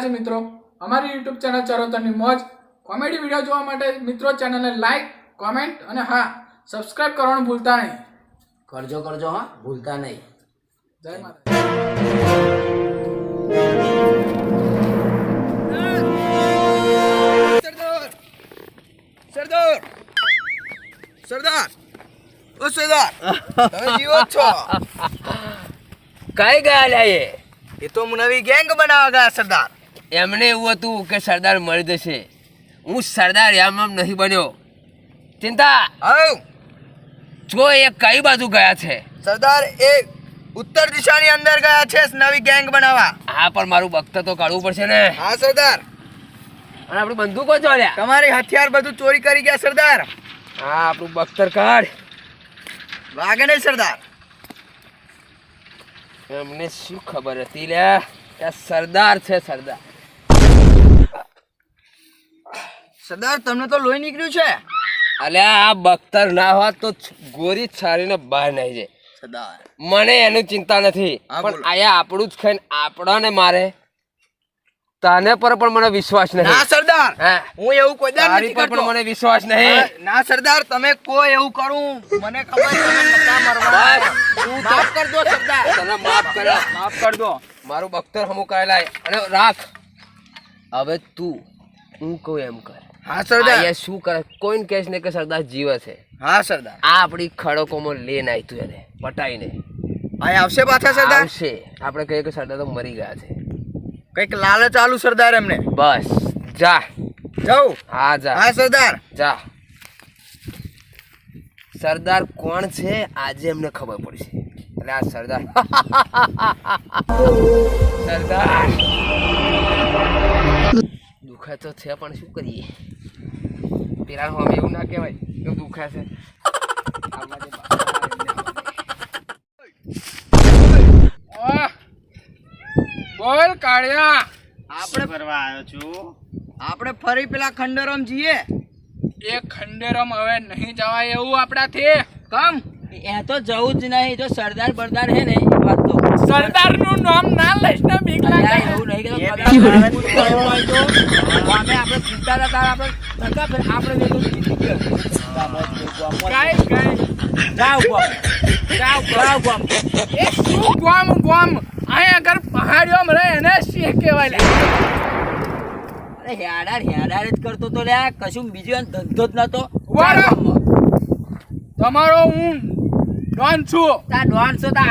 મિત્રો અમારી YouTube channel ચરોતરની મોજ કોમેડી વિડિયો જોવા માટે મિત્રો ચેનલને લાઈક કોમેન્ટ અને હા સબસ્ક્રાઇબ કરવાનું ભૂલતા નહીં. કરજો હા, ભૂલતા નહીં. જય માતા. સરદાર ઓ સરદાર તમે જીવો છો? કઈ ગયા લ્યા એ તો નવી ગેંગ બનાવવા ગયા સરદાર. એમને એવું હતું કે સરદાર મળી જશે. હું સરદાર એમ નહીં બન્યો. ચિંતા આવ જો એ કઈ બાજુ ગયા છે? સરદાર એ ઉત્તર દિશાની અંદર ગયા છે નવી ગેંગ બનાવવા. હા પણ મારું બખ્તર તો કાઢવું પડશે ને. હા સરદાર. અને આપણી બંદૂકો ચોર્યા. તમારી હથિયાર બધું ચોરી કરી ગયા સરદાર. હા આપણું બખ્તર કાઢ. વાગે નહીં સરદાર. એમને શું ખબર હતી લ્યા કે સરદાર છે સરદાર. સરદાર તમને તો લોહી નીકળ્યું છે. અલ્યા આ બખ્તર ના હોત તો ગોરી છારીને બહાર નાઈ જાય. સરદાર મને એની ચિંતા નથી, હા, પણ બોલો. આયા આપણું જ ખાઈને આપણાને મારે તને પર પણ મને વિશ્વાસ નહીં. ના સરદાર, હા હું એવું કોઈ દાડ તારી નથી પર કરતો. પણ મને વિશ્વાસ નહીં. ના સરદાર, તમે કોઈ એવું કરું મને ખબર છે તમે નતા મરવાના. તું તો માફ કર દો સરદાર. તને માફ કર્યા. માફ કર દો. મારું બખ્તર હમું કાઢી લાય અને રાખ. હવે તું હું કહું એમ કર. હા સરદાર. આયા શું કરે? કોઈને કહેશ ને કે સરદાર જીવે છે. હા સરદાર. આ આપણી ખડકોમાં લઈને આવી તું એને પટાઈને અહીં આવશે પાછા સરદાર. આવશે. આપણે કહીએ કે સરદાર તો મરી ગયા છે. કઈક લાલચ આલુ સરદાર એમને. બસ જા. જાઉં. હા જા. હા સરદાર. જા. સરદાર કોણ છે આજે એમને ખબર પડશે. એટલે આ સરદાર સરદાર દુખે તો છે પણ શું કરીએ? પેલા અમે એવું ના કહેવાય કે દુખે છે. આહ, બોલ કાળિયા. આપણે ફરવા આવ્યો છું. આપણે ફરી પેલા ખંડેરામ જઈએ. એ ખંડેરામ હવે નહીં જવાય એવું આપણાથી. કમ એ તો જવું જ નહીં. જો સરદાર બરદાર હે ને એ વાત તો સરદારનું નામ ના લઈશ ને બીક લાગે. અલ્યા, એવું નહીં કે એ પગાર બી હોય તો અમે આપણે ચિંતા નતા. આપણે નતા ફેર આપણે વેલું જીતી ગયા. કાંઈ જાઓ ગામ. જાઓ ગામ. એ શું ગોમ ગોમ અહીં અગર પહાડીઓ મળે એને શી કહેવાય લે. અરે હેડાર જ કરતો તો લ્યા. કશું બીજું એનો ધંધો જ નતો. વાળા. તમારો હું ડોન છું. તા 150 તા